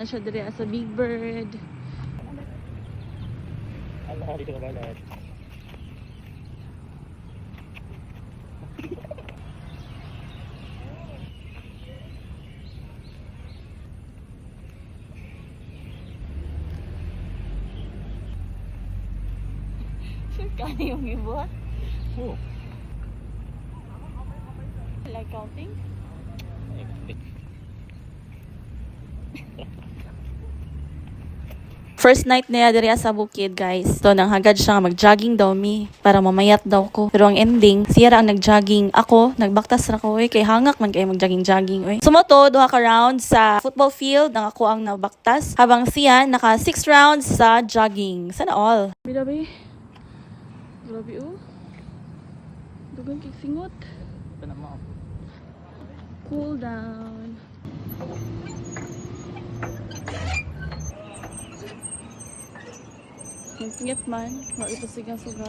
Na siya diri sa Big Bird. Allah, dito ka balat. Sure ka na yung iba? Oh. Like counting? First night niya diri sa bukid, guys. So, nanghagad siya mag-jogging daw mi para mamayat daw ko. Pero ang ending, siya ra ang nag-jogging. Ako, nagbaktas ra ko, kay hangak man kay mag-jogging-jogging, oy. Sumoto, duha ka rounds sa football field, ang ako ang nabaktas. Habang siya, naka 6 rounds sa jogging. Sana all. Grabe. Grabe, oh. Dugang kiksingot. Cool down. Yung singit man, maipasig ang suga.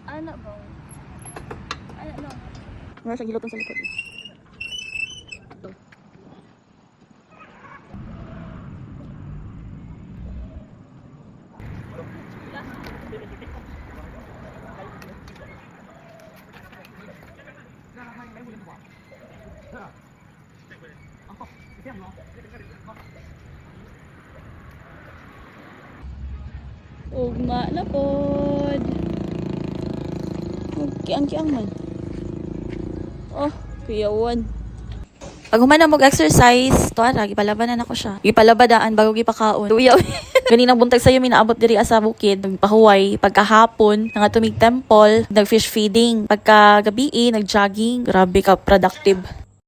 Anak ba? Anak no. Mara siya giloton sa likod. Ito. Ugma na pod. Kiang-kiang man. Oh, piyawan. Pag humana mag-exercise, tuwara, gipalabanan ako siya. Gipalabadaan bago gipakaon. Uyaw. Ganinang buntag sa'yo, minaabot diri sa bukid. Nagpahuway. Pagkahapon, nagatumig temple, nag-fish feeding. Pagkagabi, nag-jogging. Grabe ka, productive.